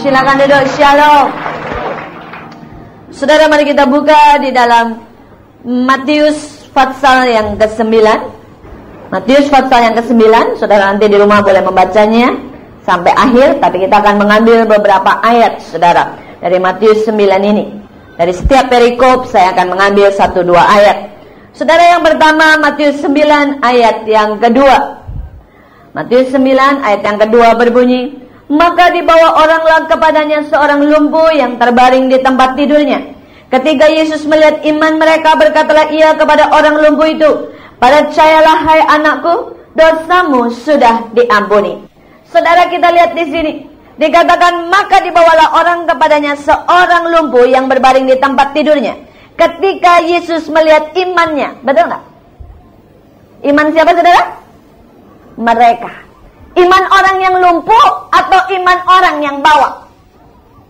Silakan duduk. Shalom. Saudara, mari kita buka di dalam Matius pasal yang ke-9. Matius pasal yang ke-9. Saudara nanti di rumah boleh membacanya sampai akhir, tapi kita akan mengambil beberapa ayat, saudara, dari Matius 9 ini. Dari setiap perikop saya akan mengambil 1-2 ayat. Saudara, yang pertama Matius 9 ayat yang kedua. Matius 9 ayat yang kedua berbunyi, maka dibawa oranglah kepadanya seorang lumpuh yang terbaring di tempat tidurnya. Ketika Yesus melihat iman mereka, berkatalah ia kepada orang lumpuh itu, percayalah hai anakku, dosamu sudah diampuni. Saudara, kita lihat di sini dikatakan maka dibawalah orang kepadanya seorang lumpuh yang berbaring di tempat tidurnya. Ketika Yesus melihat imannya, betul nggak? Iman siapa, saudara? Mereka. Iman orang yang lumpuh atau iman orang yang bawa?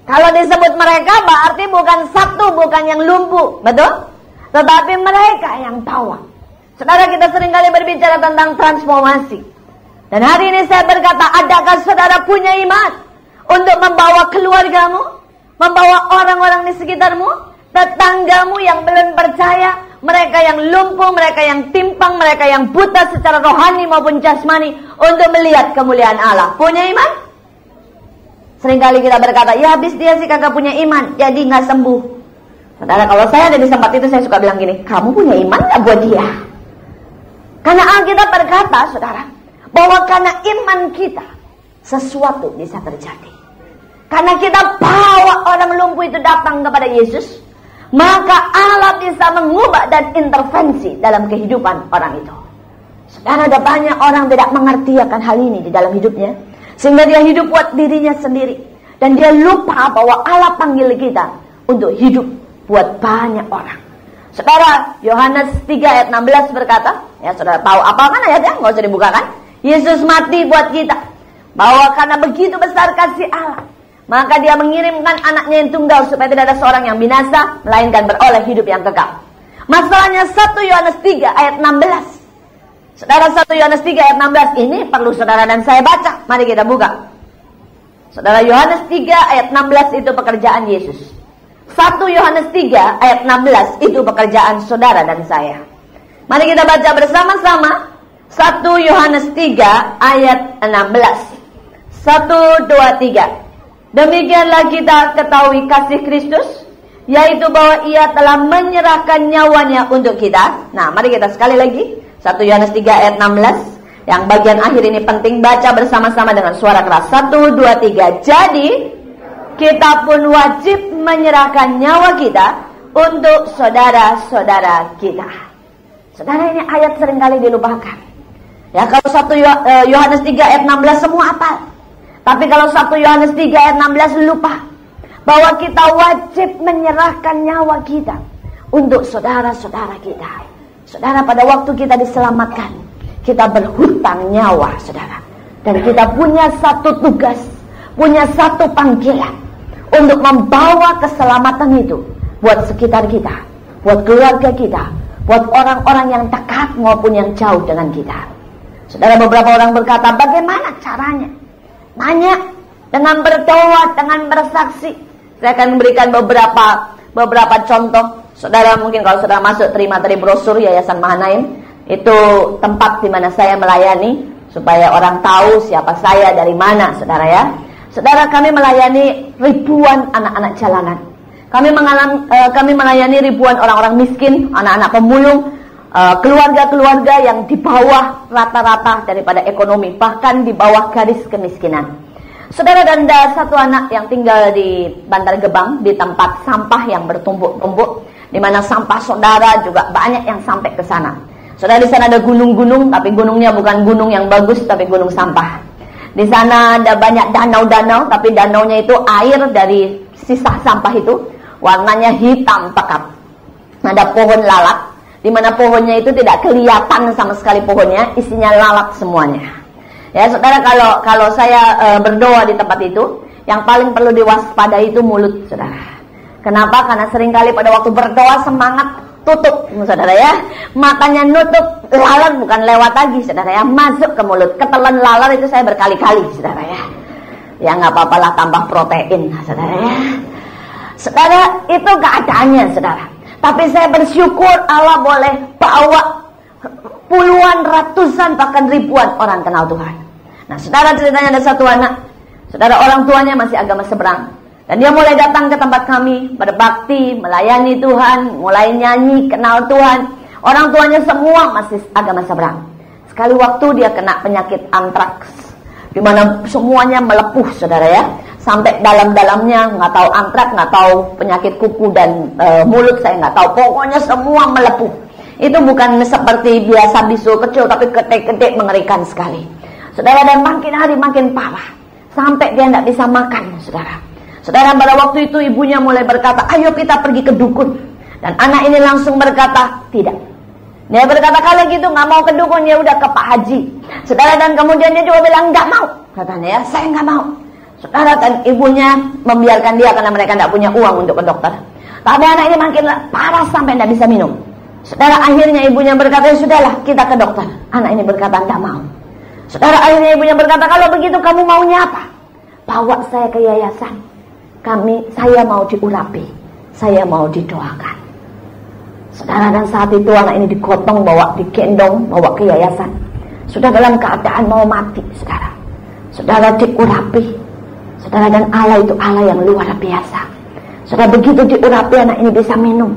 Kalau disebut mereka berarti bukan satu, bukan yang lumpuh, betul? Tetapi mereka yang bawa. Saudara, kita seringkali berbicara tentang transformasi. Dan hari ini saya berkata, adakah saudara punya iman untuk membawa keluargamu, membawa orang-orang di sekitarmu, tetanggamu yang belum percaya, mereka yang lumpuh, mereka yang timpang, mereka yang buta secara rohani maupun jasmani, untuk melihat kemuliaan Allah? Punya iman? Seringkali kita berkata, ya habis dia sih kagak punya iman, jadi gak sembuh. Saudara, kalau saya ada di tempat itu, saya suka bilang gini, kamu punya iman gak buat dia? Karena Alkitab berkata, saudara, bahwa karena iman kita, sesuatu bisa terjadi. Karena kita bawa orang lumpuh itu datang kepada Yesus, maka Allah bisa mengubah dan intervensi dalam kehidupan orang itu. Saudara, ada banyak orang tidak mengerti akan hal ini di dalam hidupnya, sehingga dia hidup buat dirinya sendiri. Dan dia lupa bahwa Allah panggil kita untuk hidup buat banyak orang. Saudara, Yohanes 3 ayat 16 berkata, ya saudara tahu apa kan ayatnya? Nggak usah dibukakan. Yesus mati buat kita, bahwa karena begitu besar kasih Allah, maka dia mengirimkan anaknya yang tunggal supaya tidak ada seorang yang binasa, melainkan beroleh hidup yang kekal. Masalahnya 1 Yohanes 3 ayat 16. Saudara, 1 Yohanes 3 ayat 16 ini perlu saudara dan saya baca. Mari kita buka. Saudara, Yohanes 3 ayat 16 itu pekerjaan Yesus. 1 Yohanes 3 ayat 16 itu pekerjaan saudara dan saya. Mari kita baca bersama-sama 1 Yohanes 3 ayat 16. 1, 2, 3. Demikianlah kita ketahui kasih Kristus, yaitu bahwa ia telah menyerahkan nyawanya untuk kita. Nah, mari kita sekali lagi 1 Yohanes 3 ayat 16. Yang bagian akhir ini penting, baca bersama-sama dengan suara keras. 1, 2, 3. Jadi kita pun wajib menyerahkan nyawa kita untuk saudara-saudara kita. Saudara, ini ayat seringkali dilupakan. Ya, kalau 1 Yohanes 3 ayat 16 semua hafal. Tapi kalau 1 Yohanes 3 ayat 16 lupa bahwa kita wajib menyerahkan nyawa kita untuk saudara-saudara kita. Saudara, pada waktu kita diselamatkan, kita berhutang nyawa, saudara. Dan kita punya satu tugas, punya satu panggilan untuk membawa keselamatan itu buat sekitar kita, buat keluarga kita, buat orang-orang yang dekat maupun yang jauh dengan kita. Saudara, beberapa orang berkata, bagaimana caranya? Nanya, dengan berdoa, dengan bersaksi. Saya akan memberikan beberapa contoh. Saudara, mungkin kalau saudara masuk terima dari brosur Yayasan Mahanaim, itu tempat di mana saya melayani, supaya orang tahu siapa saya, dari mana, saudara ya. Saudara, kami melayani ribuan anak-anak jalanan. Kami melayani ribuan orang-orang miskin, anak-anak pemulung, keluarga-keluarga yang di bawah rata-rata daripada ekonomi, bahkan di bawah garis kemiskinan. Saudara, dan ada satu anak yang tinggal di Bantar Gebang, di tempat sampah yang bertumpuk-tumpuk, di mana sampah saudara juga banyak yang sampai ke sana. Saudara, di sana ada gunung-gunung, tapi gunungnya bukan gunung yang bagus, tapi gunung sampah. Di sana ada banyak danau-danau, tapi danaunya itu air dari sisa sampah itu, warnanya hitam pekat. Ada pohon lalat, di mana pohonnya itu tidak kelihatan sama sekali pohonnya, isinya lalat semuanya. Ya saudara, kalau saya berdoa di tempat itu, yang paling perlu diwaspadai itu mulut, saudara. Kenapa? Karena seringkali pada waktu berdoa semangat tutup, saudara ya. Matanya nutup, lalat bukan lewat lagi, saudara ya, masuk ke mulut. Ketelan lalat itu saya berkali-kali, saudara ya. Ya nggak apa-apa lah, tambah protein, saudara ya. Saudara, itu keadaannya, saudara. Tapi saya bersyukur Allah boleh bawa puluhan, ratusan, bahkan ribuan orang kenal Tuhan. Nah, saudara, ceritanya ada satu anak, saudara, orang tuanya masih agama seberang, dan dia mulai datang ke tempat kami, berbakti, melayani Tuhan, mulai nyanyi, kenal Tuhan. Orang tuanya semua masih agama seberang. Sekali waktu dia kena penyakit antraks, di mana semuanya melepuh, saudara ya, sampai dalam-dalamnya, nggak tahu antraks, nggak tahu penyakit kuku dan mulut, saya nggak tahu, pokoknya semua melepuh. Itu bukan seperti biasa bisul kecil, tapi ketek-ketek, mengerikan sekali, saudara. Dan makin hari makin parah, sampai dia nggak bisa makan, saudara. Saudara, pada waktu itu ibunya mulai berkata, ayo kita pergi ke dukun. Dan anak ini langsung berkata, tidak. Dia berkata, kalau gitu nggak mau ke dukun, ya udah ke Pak Haji, saudara. Dan kemudian dia juga bilang, nggak mau, katanya ya, saya nggak mau, saudara. Dan ibunya membiarkan dia karena mereka nggak punya uang untuk ke dokter. Tapi anak ini makin parah sampai nggak bisa minum, saudara. Akhirnya ibunya berkata, ya sudahlah, kita ke dokter. Anak ini berkata, nggak mau, saudara. Akhirnya ibunya berkata, kalau begitu kamu maunya apa? Bawa saya ke yayasan, saya mau diurapi, saya mau didoakan, saudara. Dan saat itu anak ini digotong, digendong, bawa ke yayasan. Sudah dalam keadaan mau mati, saudara. Saudara, diurapi, saudara. Dan Allah itu Allah yang luar biasa, saudara. Begitu diurapi, anak ini bisa minum,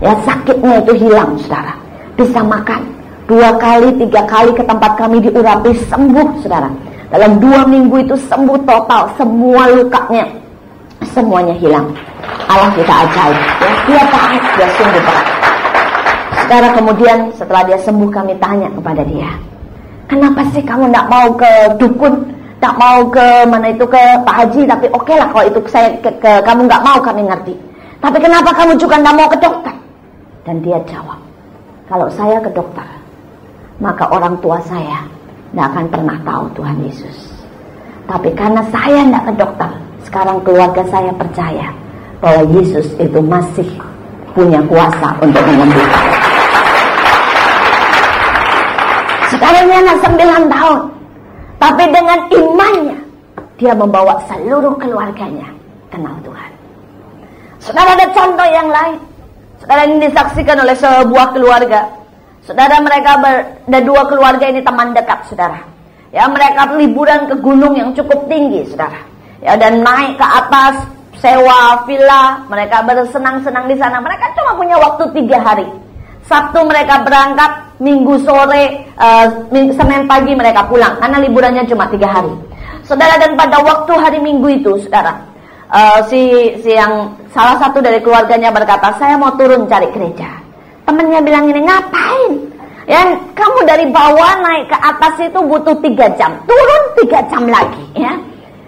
ya, sakitnya itu hilang, saudara. Bisa makan, 2 kali 3 kali ke tempat kami diurapi, sembuh, saudara. Dalam 2 minggu itu sembuh total, semua lukanya, semuanya hilang. Allah kita ajaib, ya. Dia taat, dia sungguh taat, saudara. Kemudian setelah dia sembuh, kami tanya kepada dia, kenapa sih kamu tidak mau ke dukun, tidak mau ke mana itu, ke Pak Haji? Tapi oke lah, kalau itu kamu nggak mau, kami ngerti. Tapi kenapa kamu juga tidak mau ke dokter? Dan dia jawab, kalau saya ke dokter, maka orang tua saya tidak akan pernah tahu Tuhan Yesus. Tapi karena saya tidak ke dokter, sekarang keluarga saya percaya bahwa Yesus itu masih punya kuasa untuk menyembuhkan. Sekarang dia anak 9 tahun, tapi dengan imannya dia membawa seluruh keluarganya kenal Tuhan. Saudara, ada contoh yang lain, saudara. Ini disaksikan oleh sebuah keluarga, saudara. Mereka ada 2 keluarga ini teman dekat, saudara. Ya, mereka liburan ke gunung yang cukup tinggi, saudara. Ya, dan naik ke atas, sewa villa, mereka bersenang-senang di sana. Mereka cuma punya waktu 3 hari. Sabtu mereka berangkat, Minggu sore, Senin pagi mereka pulang, karena liburannya cuma 3 hari, saudara. Dan pada waktu hari Minggu itu, saudara, salah satu dari keluarganya berkata, saya mau turun cari gereja. Temennya bilang ini, ngapain? Ya, kamu dari bawah naik ke atas itu butuh 3 jam, turun 3 jam lagi, ya.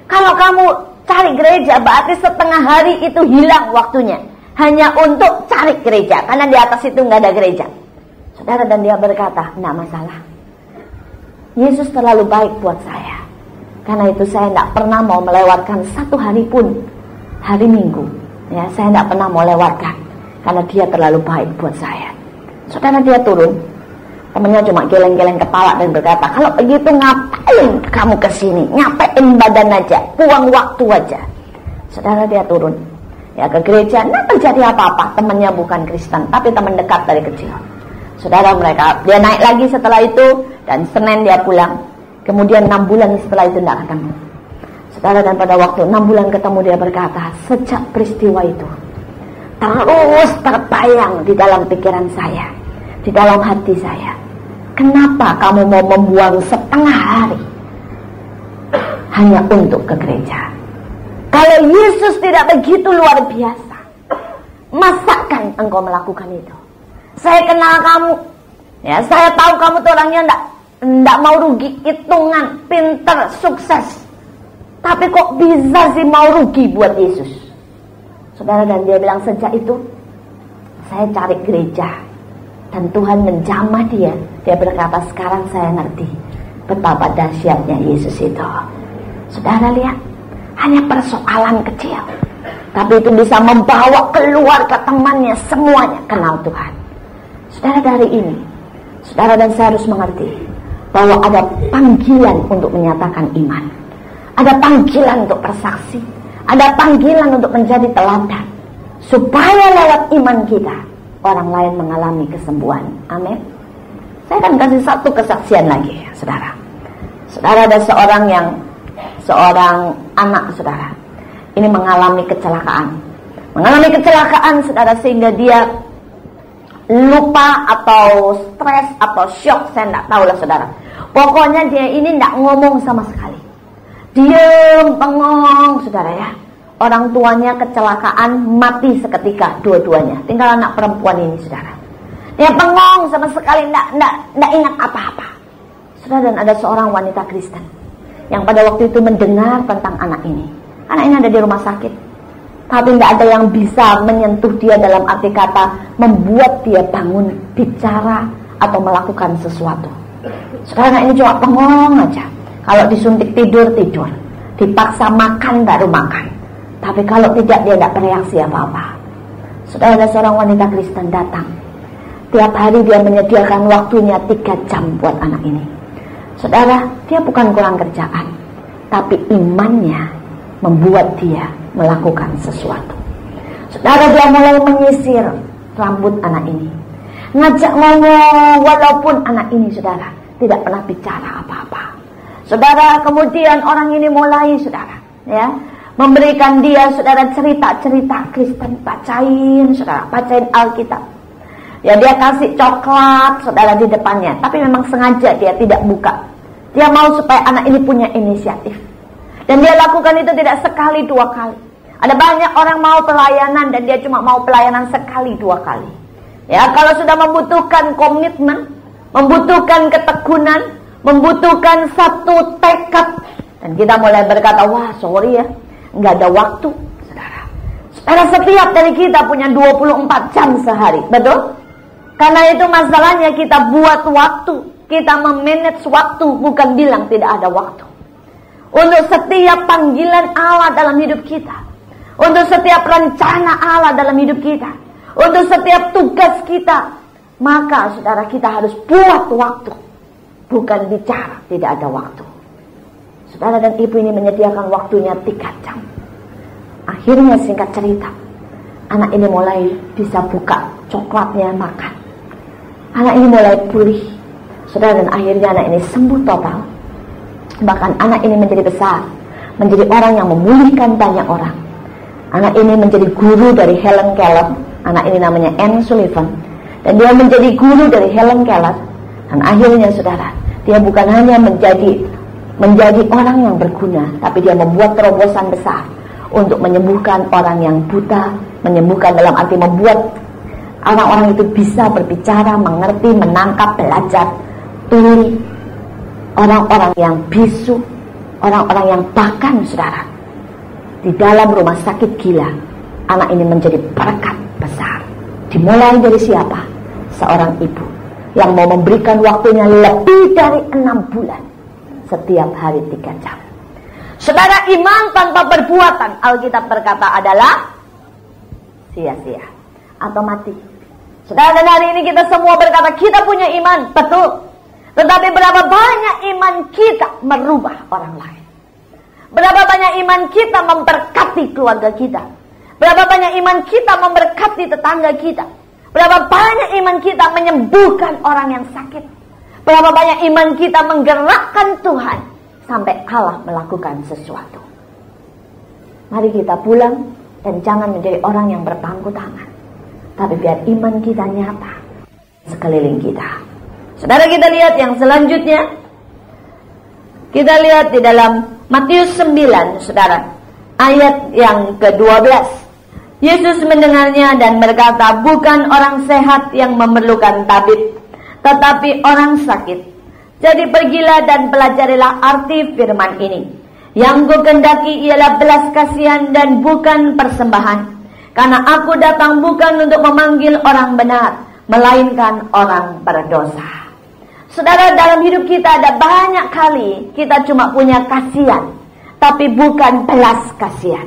Kalau kamu cari gereja, berarti setengah hari itu hilang waktunya hanya untuk cari gereja, karena di atas itu nggak ada gereja, saudara. Dan dia berkata, enggak masalah, Yesus terlalu baik buat saya, karena itu saya enggak pernah mau melewatkan 1 hari pun hari Minggu, ya. Saya enggak pernah mau lewatkan, karena dia terlalu baik buat saya, saudara. Dia turun, temennya cuma geleng-geleng kepala dan berkata, kalau begitu ngapain kamu kesini, ngapain badan aja, buang waktu aja, saudara. Dia turun, ya, ke gereja. Nggak terjadi apa-apa. Temannya bukan Kristen, tapi teman dekat dari kecil, saudara. Dia naik lagi setelah itu, dan Senin dia pulang. Kemudian 6 bulan setelah itu tidak ketemu, saudara. Dan pada waktu 6 bulan ketemu, dia berkata, sejak peristiwa itu terus terbayang di dalam pikiran saya, di dalam hati saya, kenapa kamu mau membuang setengah hari hanya untuk ke gereja? Kalau Yesus tidak begitu luar biasa, masakan engkau melakukan itu? Saya kenal kamu, ya, saya tahu kamu tuh orangnya enggak mau rugi, hitungan, pinter, sukses. Tapi kok bisa sih mau rugi buat Yesus, saudara? Dan dia bilang, sejak itu saya cari gereja, dan Tuhan menjamah dia. Dia berkata, sekarang saya ngerti betapa dahsyatnya Yesus itu, saudara. Lihat, hanya persoalan kecil, tapi itu bisa membawa keluarga, temannya, semuanya kenal Tuhan, saudara. Dari ini, saudara dan saya harus mengerti bahwa ada panggilan untuk menyatakan iman. Ada panggilan untuk bersaksi, ada panggilan untuk menjadi teladan, supaya lewat iman kita orang lain mengalami kesembuhan. Amin. Saya akan kasih satu kesaksian lagi, saudara. Saudara, ada seorang anak saudara, ini mengalami kecelakaan, saudara, sehingga dia lupa atau stres atau shock, saya tidak tahu lah, saudara. Pokoknya dia ini tidak ngomong sama sekali, diam, bengong, saudara ya. Orang tuanya kecelakaan, mati seketika dua-duanya. Tinggal anak perempuan ini, saudara. Dia bengong sama sekali, tidak ingat apa-apa. Saudara, dan ada seorang wanita Kristen yang pada waktu itu mendengar tentang anak ini. Anak ini ada di rumah sakit, tapi tidak ada yang bisa menyentuh dia, dalam arti kata membuat dia bangun, bicara, atau melakukan sesuatu. Saudara, anak ini cuma bengong aja. Kalau disuntik tidur, dipaksa makan, baru makan. Tapi kalau tidak, dia tidak bereaksi apa-apa. Saudara, ada seorang wanita Kristen datang. Tiap hari dia menyediakan waktunya 3 jam buat anak ini. Saudara, dia bukan kurang kerjaan, tapi imannya membuat dia melakukan sesuatu. Saudara, dia mulai menyisir rambut anak ini, ngajak ngomong, walaupun anak ini, saudara, tidak pernah bicara apa-apa. Saudara, kemudian orang ini mulai, saudara, ya, memberikan dia, saudara, cerita-cerita Kristen, bacain Alkitab. Ya, dia kasih coklat, saudara, di depannya, tapi memang sengaja dia tidak buka. Dia mau supaya anak ini punya inisiatif. Dan dia lakukan itu tidak sekali, 2 kali. Ada banyak orang mau pelayanan dan dia cuma mau pelayanan sekali, 2 kali. Ya, kalau sudah membutuhkan komitmen, membutuhkan ketekunan, membutuhkan satu tekad, dan kita mulai berkata, wah sorry ya, nggak ada waktu, saudara. Saudara, setiap dari kita punya 24 jam sehari, betul? Karena itu masalahnya kita buat waktu, kita memanage waktu, bukan bilang tidak ada waktu. Untuk setiap panggilan Allah dalam hidup kita, untuk setiap rencana Allah dalam hidup kita, untuk setiap tugas kita, maka saudara, kita harus buat waktu, bukan bicara tidak ada waktu. Saudara dan ibu ini menyediakan waktunya 3 jam. Akhirnya, singkat cerita, anak ini mulai bisa buka coklatnya, makan. Anak ini mulai pulih, saudara, dan akhirnya anak ini sembuh total. Bahkan anak ini menjadi besar, menjadi orang yang memulihkan banyak orang. Anak ini menjadi guru dari Helen Keller. Anak ini namanya Anne Sullivan, dan dia menjadi guru dari Helen Keller. Dan akhirnya, saudara, dia bukan hanya menjadi orang yang berguna, tapi dia membuat terobosan besar untuk menyembuhkan orang yang buta, menyembuhkan dalam arti membuat orang-orang itu bisa berbicara, mengerti, menangkap, belajar, tuli, orang-orang yang bisu, orang-orang yang bahkan, saudara, di dalam rumah sakit gila, anak ini menjadi berkat besar. Dimulai dari siapa? Seorang ibu yang mau memberikan waktunya lebih dari 6 bulan, setiap hari 3 jam. Saudara, iman tanpa perbuatan, Alkitab berkata, adalah sia-sia atau mati. Saudara, dan hari ini kita semua berkata kita punya iman, betul. Tetapi berapa banyak iman kita merubah orang lain? Berapa banyak iman kita memberkati keluarga kita? Berapa banyak iman kita memberkati tetangga kita? Berapa banyak iman kita menyembuhkan orang yang sakit? Berapa banyak iman kita menggerakkan Tuhan sampai Allah melakukan sesuatu? Mari kita pulang dan jangan menjadi orang yang berpangku tangan, tapi biar iman kita nyata sekeliling kita. Saudara, kita lihat yang selanjutnya. Kita lihat di dalam Matius 9, saudara, ayat yang ke-12. Yesus mendengarnya dan berkata, bukan orang sehat yang memerlukan tabib, tetapi orang sakit. Jadi pergilah dan pelajarilah arti firman ini. Yang kukendaki ialah belas kasihan dan bukan persembahan. Karena aku datang bukan untuk memanggil orang benar, melainkan orang berdosa. Saudara, dalam hidup kita ada banyak kali kita cuma punya kasihan, tapi bukan belas kasihan.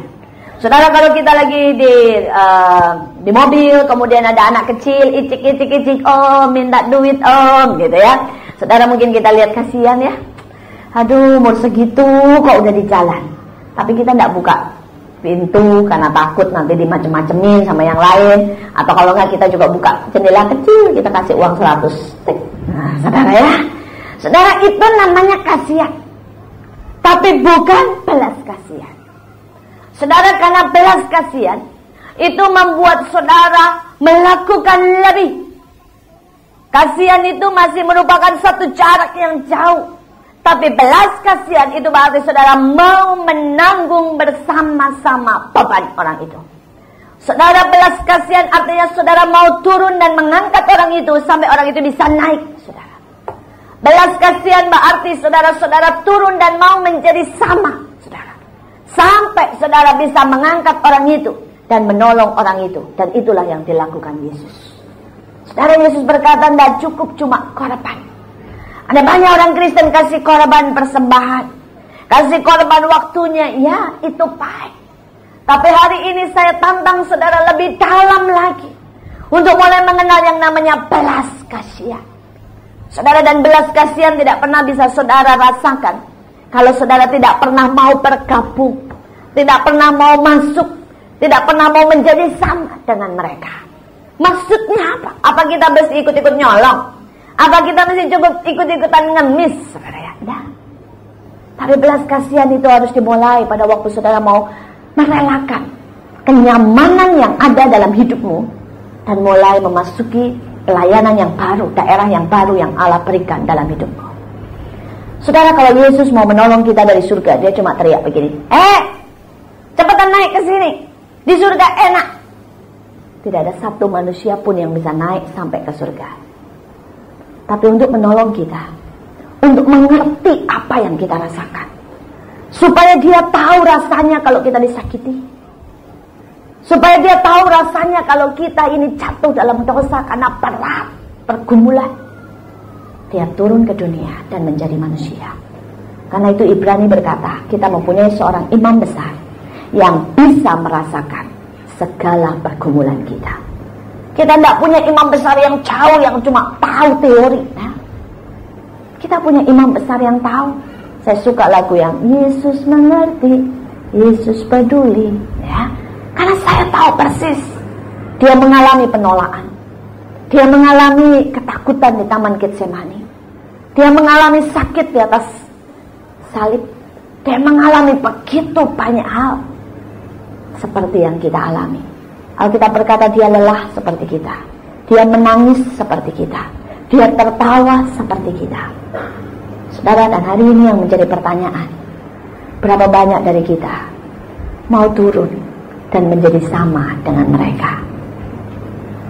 Saudara, kalau kita lagi di mobil, kemudian ada anak kecil icik-icik, om minta duit om, gitu ya. Saudara, mungkin kita lihat kasihan ya. Aduh, umur segitu kok udah di jalan. Tapi kita tidak buka pintu karena takut nanti dimacem-macemin sama yang lain. Atau kalau enggak kita juga buka jendela kecil, kita kasih uang 100. Nah, saudara ya, saudara, itu namanya kasihan. Tapi bukan belas kasihan. Saudara, karena belas kasihan itu membuat saudara melakukan lebih. Kasihan itu masih merupakan satu jarak yang jauh. Tapi belas kasihan itu berarti saudara mau menanggung bersama-sama beban orang itu. Saudara, belas kasihan artinya saudara mau turun dan mengangkat orang itu sampai orang itu bisa naik, saudara. Belas kasihan berarti saudara-saudara turun dan mau menjadi sama, saudara. Sampai saudara bisa mengangkat orang itu dan menolong orang itu. Dan itulah yang dilakukan Yesus. Saudara, Yesus berkata, tidak cukup cuma korban. Ada banyak orang Kristen kasih korban persembahan, kasih korban waktunya, ya itu baik. Tapi hari ini saya tantang saudara lebih dalam lagi untuk mulai mengenal yang namanya belas kasihan. Saudara, dan belas kasihan tidak pernah bisa saudara rasakan kalau saudara tidak pernah mau bergabung, tidak pernah mau masuk, tidak pernah mau menjadi sama dengan mereka. Maksudnya apa? Apa kita mesti ikut-ikut nyolong? Apa kita mesti cukup ikut-ikutan ngemis, saudara ya? Tidak. Tapi belas kasihan itu harus dimulai pada waktu saudara mau merelakan kenyamanan yang ada dalam hidupmu dan mulai memasuki pelayanan yang baru, daerah yang baru yang Allah berikan dalam hidupmu. Saudara, kalau Yesus mau menolong kita dari surga, dia cuma teriak begini, cepetan naik ke sini, di surga enak. Tidak ada satu manusia pun yang bisa naik sampai ke surga. Tapi untuk menolong kita, untuk mengerti apa yang kita rasakan, supaya dia tahu rasanya kalau kita disakiti, supaya dia tahu rasanya kalau kita ini jatuh dalam dosa karena berat pergumulan, dia turun ke dunia dan menjadi manusia. Karena itu Ibrani berkata, kita mempunyai seorang imam besar yang bisa merasakan segala pergumulan kita. Kita tidak punya imam besar yang jauh, yang cuma tahu teori. Nah, kita punya imam besar yang tahu. Saya suka lagu yang Yesus mengerti, Yesus peduli. Ya, karena saya tahu persis. Dia mengalami penolakan. Dia mengalami ketakutan di Taman Getsemani. Dia mengalami sakit di atas salib. Dia mengalami begitu banyak hal seperti yang kita alami. Alkitab berkata dia lelah seperti kita, dia menangis seperti kita, dia tertawa seperti kita. Saudara, dan hari ini yang menjadi pertanyaan, berapa banyak dari kita mau turun dan menjadi sama dengan mereka?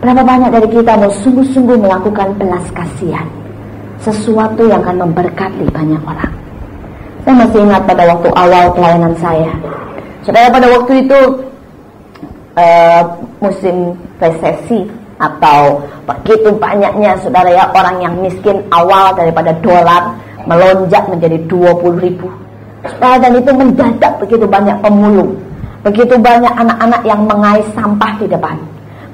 Berapa banyak dari kita mau sungguh-sungguh melakukan belas kasihan, sesuatu yang akan memberkati banyak orang? Saya masih ingat pada waktu awal pelayanan saya, saudara, pada waktu itu musim resesi atau begitu banyaknya, saudara ya, orang yang miskin awal daripada dolar melonjak menjadi 20.000, saudara, dan itu mendadak begitu banyak pemulung, begitu banyak anak-anak yang mengais sampah di depan,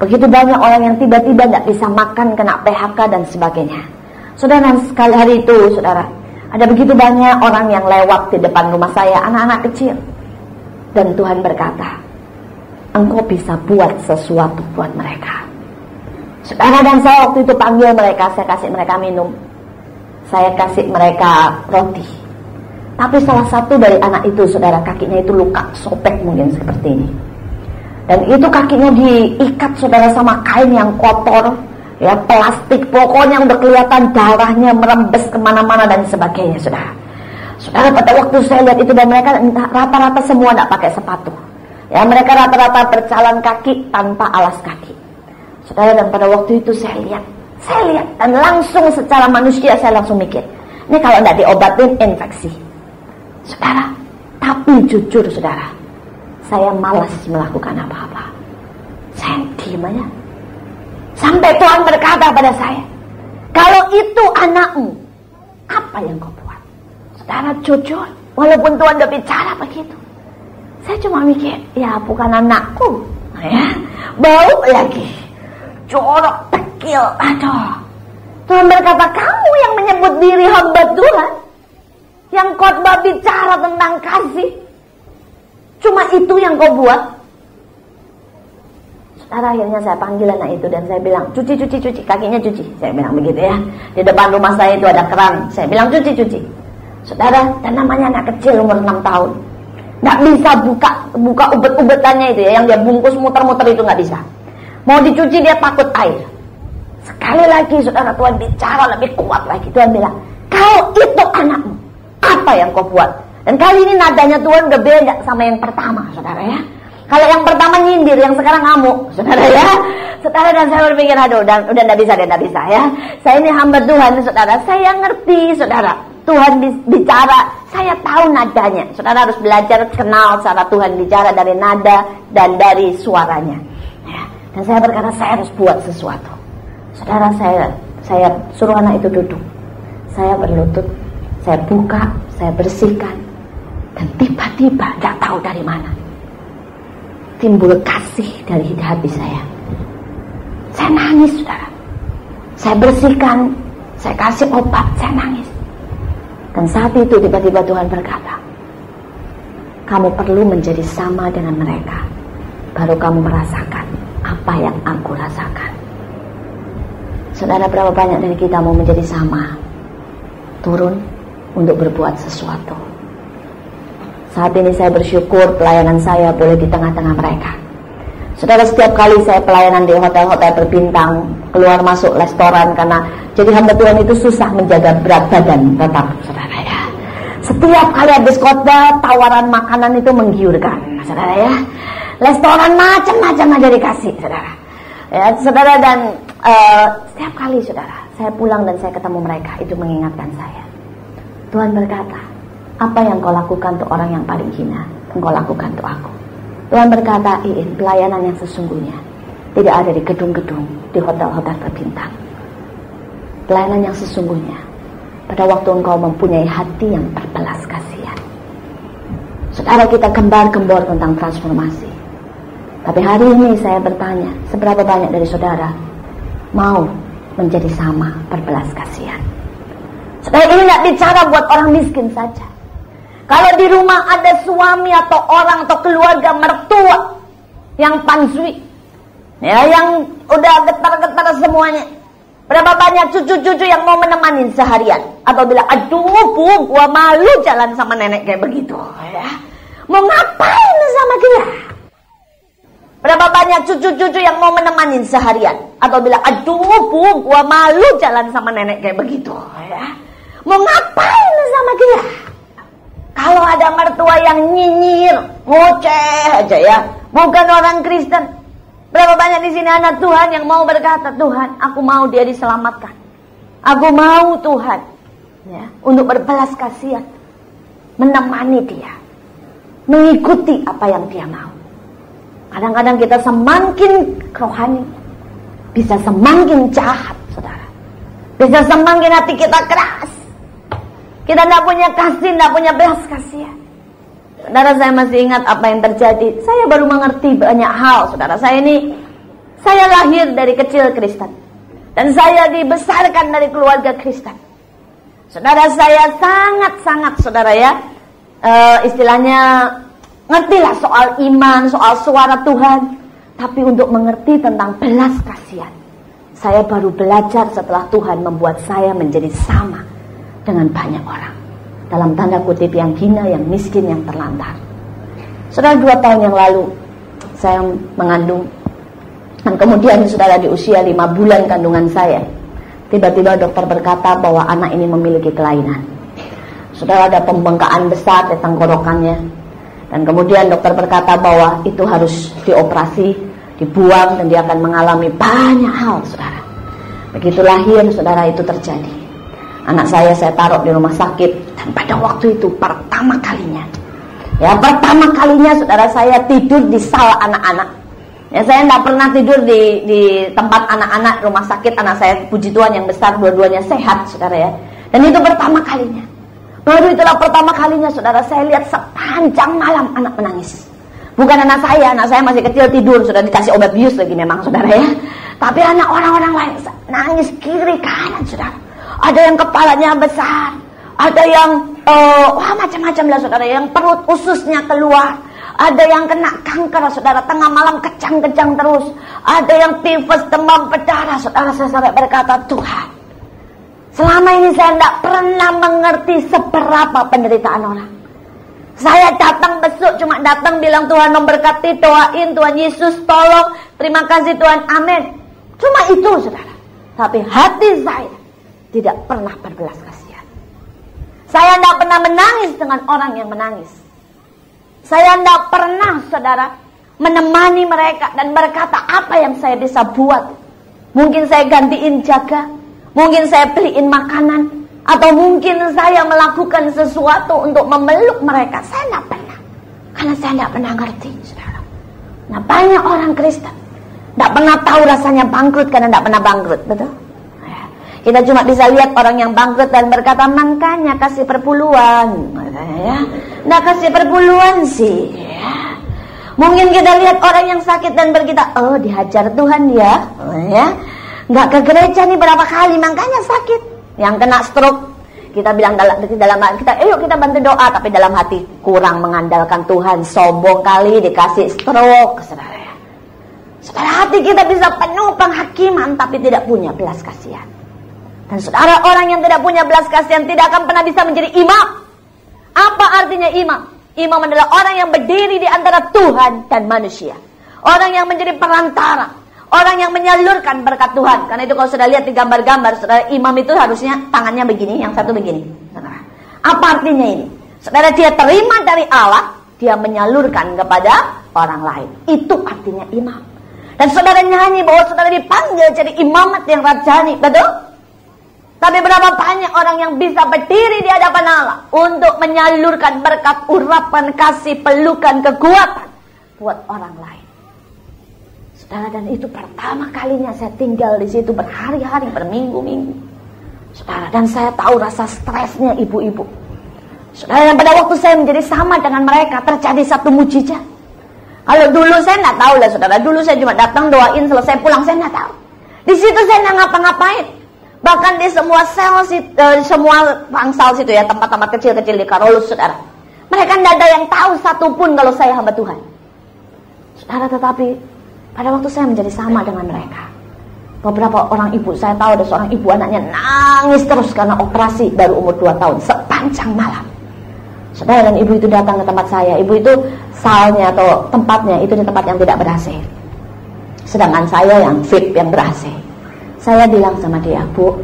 begitu banyak orang yang tiba-tiba tidak bisa makan, kena PHK dan sebagainya. Saudara, sekali hari itu, saudara, ada begitu banyak orang yang lewat di depan rumah saya, anak-anak kecil, dan Tuhan berkata, engkau bisa buat sesuatu buat mereka. Saudara, dan saya waktu itu panggil mereka, saya kasih mereka minum, saya kasih mereka roti. Tapi salah satu dari anak itu, saudara, kakinya itu luka, sobek mungkin seperti ini. Dan itu kakinya diikat, saudara, sama kain yang kotor, ya, plastik, pokoknya udah kelihatan darahnya merembes kemana-mana dan sebagainya, saudara. Saudara, pada waktu saya lihat itu, dan mereka rata-rata semua tidak pakai sepatu. Ya, mereka rata-rata berjalan kaki tanpa alas kaki. Saudara, dan pada waktu itu saya lihat dan langsung secara manusia saya langsung mikir, ini kalau tidak diobatin infeksi. Saudara, tapi jujur saudara, saya malas melakukan apa-apa. Saya diam aja. Sampai Tuhan berkata pada saya, kalau itu anakmu, apa yang kau buat? Saudara, jujur, walaupun Tuhan udah bicara begitu, saya cuma mikir, ya bukan anakku, ya, bau lagi, jorok, tekil, aduh. Tuhan berkata, kamu yang menyebut diri hamba Tuhan, yang khotbah bicara tentang kasih. Cuma itu yang kau buat. Saudara, akhirnya saya panggil anak itu dan saya bilang, cuci, kakinya cuci. Saya bilang begitu ya. Di depan rumah saya itu ada keran. Saya bilang cuci. Saudara, dan namanya anak kecil umur 6 tahun. Nggak bisa buka ubet-ubetannya itu ya, yang dia bungkus muter-muter itu nggak bisa. Mau dicuci dia takut air. Sekali lagi saudara, Tuhan bicara lebih kuat lagi. Tuhan bilang, kau itu anakmu, apa yang kau buat? Dan kali ini nadanya Tuhan udah beda sama yang pertama, saudara ya. Kalau yang pertama nyindir, yang sekarang ngamuk, saudara ya. Saudara, dan saya berpikir, aduh, udah nggak bisa ya. Saya ini hamba Tuhan, saudara. Saya ngerti, saudara. Tuhan bicara, saya tahu nadanya. Saudara harus belajar kenal cara Tuhan bicara dari nada dan dari suaranya. Ya. Dan saya berkata, saya harus buat sesuatu. Saudara, saya suruh anak itu duduk. Saya berlutut, saya buka, saya bersihkan. Dan tiba-tiba, gak tahu dari mana, timbul kasih dari hati saya. Saya nangis, saudara. Saya bersihkan, saya kasih obat, saya nangis. Dan saat itu tiba-tiba Tuhan berkata, kamu perlu menjadi sama dengan mereka, baru kamu merasakan apa yang aku rasakan. Saudara, berapa banyak dari kita mau menjadi sama, turun untuk berbuat sesuatu. Saat ini saya bersyukur pelayanan saya boleh di tengah-tengah mereka. Saudara, setiap kali saya pelayanan di hotel-hotel berbintang, keluar masuk restoran, karena jadi hamba Tuhan itu susah menjaga berat badan tetap, saudara ya. Setiap kali habis khotbah, tawaran makanan itu menggiurkan, saudara ya. Restoran macam-macam aja dikasih, saudara. Ya, saudara, dan setiap kali saudara, saya pulang dan saya ketemu mereka, itu mengingatkan saya. Tuhan berkata, apa yang kau lakukan untuk orang yang paling hina, engkau lakukan untuk aku. Tuhan berkata, pelayanan yang sesungguhnya tidak ada di gedung-gedung, di hotel-hotel berbintang. Pelayanan yang sesungguhnya pada waktu engkau mempunyai hati yang berbelas kasihan. Saudara, kita gembar-gembor tentang transformasi. Tapi hari ini saya bertanya, seberapa banyak dari saudara mau menjadi sama berbelas kasihan? Saudara, ini gak bicara buat orang miskin saja. Kalau di rumah ada suami atau orang atau keluarga mertua yang pansui, ya, yang udah getar-getar semuanya, berapa banyak cucu-cucu yang mau menemani seharian, atau bilang, aduh bu, gua malu jalan sama nenek kayak begitu, ya. Mau ngapain sama dia? Berapa banyak cucu-cucu yang mau menemani seharian, atau bilang, aduh bu, gua malu jalan sama nenek kayak begitu, ya. Mau ngapain sama dia? Kalau ada mertua yang nyinyir, ngoceh aja ya, bukan orang Kristen. Berapa banyak di sini anak Tuhan yang mau berkata, Tuhan, aku mau dia diselamatkan. Aku mau Tuhan, ya, untuk berbelas kasihan, menemani dia, mengikuti apa yang dia mau. Kadang-kadang kita semakin rohani, bisa semakin jahat, saudara. Bisa semakin hati kita keras. Kita tidak punya kasih, tidak punya belas kasihan. Saudara, saya masih ingat apa yang terjadi. Saya baru mengerti banyak hal, saudara. Saya lahir dari kecil Kristen. Dan saya dibesarkan dari keluarga Kristen. Saudara, saya sangat-sangat, saudara ya, istilahnya, ngertilah soal iman, soal suara Tuhan. Tapi untuk mengerti tentang belas kasihan, saya baru belajar setelah Tuhan membuat saya menjadi sama dengan banyak orang, dalam tanda kutip yang hina, yang miskin, yang terlantar. Saudara, 2 tahun yang lalu saya mengandung, dan kemudian saudara di usia 5 bulan kandungan saya, tiba-tiba dokter berkata bahwa anak ini memiliki kelainan. Saudara, ada pembengkakan besar di tenggorokannya, dan kemudian dokter berkata bahwa itu harus dioperasi, dibuang, dan dia akan mengalami banyak hal, saudara. Begitu lahir, saudara, itu terjadi. Anak saya taruh di rumah sakit, dan pada waktu itu pertama kalinya, saudara, saya tidur di sal anak-anak. Ya, saya tidak pernah tidur di tempat anak-anak rumah sakit. Anak saya, puji Tuhan, yang besar, dua-duanya sehat, saudara ya. Dan itu pertama kalinya. Baru itulah pertama kalinya, saudara, saya lihat sepanjang malam anak menangis. Bukan anak saya masih kecil tidur, sudah dikasih obat bius lagi memang, saudara ya. Tapi anak orang-orang lain nangis kiri kanan, saudara. Ada yang kepalanya besar, ada yang macam-macam lah saudara, yang perut ususnya keluar, ada yang kena kanker saudara, tengah malam kejang-kejang terus, ada yang tifus, demam berdarah saudara. Saya sampai berkata, Tuhan, selama ini saya tidak pernah mengerti seberapa penderitaan orang. Saya datang besok, cuma datang bilang Tuhan memberkati, doain, Tuhan Yesus tolong, terima kasih Tuhan, amin. Cuma itu saudara. Tapi hati saya tidak pernah berbelas kasihan. Saya tidak pernah menangis dengan orang yang menangis. Saya tidak pernah saudara menemani mereka dan berkata apa yang saya bisa buat. Mungkin saya gantiin jaga, mungkin saya beliin makanan, atau mungkin saya melakukan sesuatu untuk memeluk mereka. Saya tidak pernah, karena saya tidak pernah ngerti saudara. Nah, banyak orang Kristen tidak pernah tahu rasanya bangkrut karena tidak pernah bangkrut, betul? Kita cuma bisa lihat orang yang bangkrut dan berkata, makanya kasih perpuluhan, ya. Nggak kasih perpuluhan sih, ya. Mungkin kita lihat orang yang sakit dan berkata, oh dihajar Tuhan ya, nggak ke gereja nih berapa kali, makanya sakit. Yang kena stroke, kita bilang dalam kita, ayo kita bantu doa, tapi dalam hati kurang mengandalkan Tuhan, sombong kali dikasih stroke, saudara. Saudara, hati kita bisa penuh penghakiman, tapi tidak punya belas kasihan. Dan saudara, orang yang tidak punya belas kasihan tidak akan pernah bisa menjadi imam. Apa artinya imam? Imam adalah orang yang berdiri di antara Tuhan dan manusia, orang yang menjadi perantara, orang yang menyalurkan berkat Tuhan. Karena itu kalau sudah lihat di gambar-gambar, saudara, imam itu harusnya tangannya begini, yang satu begini, saudara. Apa artinya ini? Saudara, dia terima dari Allah, dia menyalurkan kepada orang lain. Itu artinya imam. Dan saudara nyanyi bahwa saudara dipanggil jadi imamat yang rajani, betul? Tapi berapa banyak orang yang bisa berdiri di hadapan Allah untuk menyalurkan berkat, urapan, kasih, pelukan, kekuatan buat orang lain. Saudara, dan itu pertama kalinya saya tinggal di situ berhari-hari, berminggu-minggu. Saudara, dan saya tahu rasa stresnya ibu-ibu. Saudara, dan pada waktu saya menjadi sama dengan mereka, terjadi satu mujizat. Kalau dulu saya tidak tahu lah saudara, dulu saya cuma datang doain, selesai pulang, saya tidak tahu. Di situ saya tidak ngapa-ngapain. Bahkan di semua sel, semua bangsal situ ya, tempat-tempat kecil-kecil di Karolus saudara, mereka tidak ada yang tahu satupun kalau saya hamba Tuhan. Saudara, tetapi pada waktu saya menjadi sama dengan mereka, beberapa orang ibu, saya tahu ada seorang ibu anaknya nangis terus karena operasi baru umur 2 tahun, sepanjang malam. Saudara, dan ibu itu datang ke tempat saya. Ibu itu salnya atau tempatnya itu di tempat yang tidak ber-AC, sedangkan saya yang VIP, yang ber-AC. Saya bilang sama dia, Bu,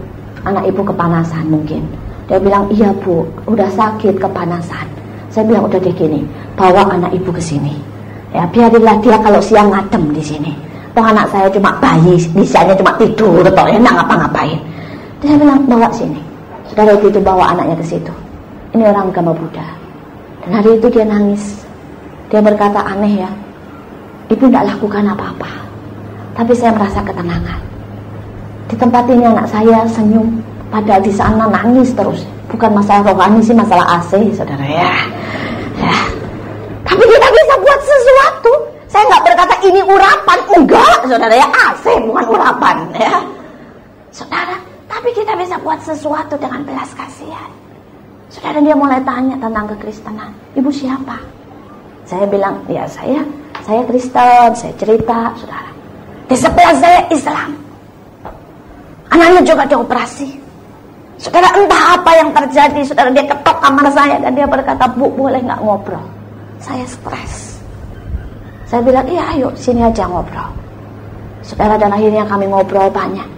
anak ibu kepanasan mungkin. Dia bilang, iya Bu, udah sakit kepanasan. Saya bilang, udah deh gini, bawa anak ibu ke sini. Ya, biarlah dia kalau siang ngadem di sini. Toh anak saya cuma bayi, bisanya cuma tidur, toh ya nggak ngapa-ngapain. Dia bilang, bawa sini. Saudara, itu bawa anaknya ke situ. Ini orang agama Buddha. Dan hari itu dia nangis. Dia berkata, aneh ya, ibu tidak lakukan apa-apa, tapi saya merasa ketenangan. Di tempat ini anak saya senyum, padahal di sana nangis terus. Bukan masalah rohani sih, masalah AC, saudara ya. Tapi kita bisa buat sesuatu. Saya nggak berkata ini urapan, enggak, saudara ya, AC bukan urapan ya, saudara. Tapi kita bisa buat sesuatu dengan belas kasihan. Saudara, dia mulai tanya tentang kekristenan. Ibu siapa? Saya bilang, ya saya Kristen. Saya cerita, saudara. Di sebelah saya Islam. Anaknya juga dioperasi. Saudara, entah apa yang terjadi, saudara, dia ketok kamar saya dan dia berkata, Bu, boleh nggak ngobrol? Saya stres. Saya bilang, iya ayo sini aja ngobrol. Saudara, dan akhirnya kami ngobrol banyak.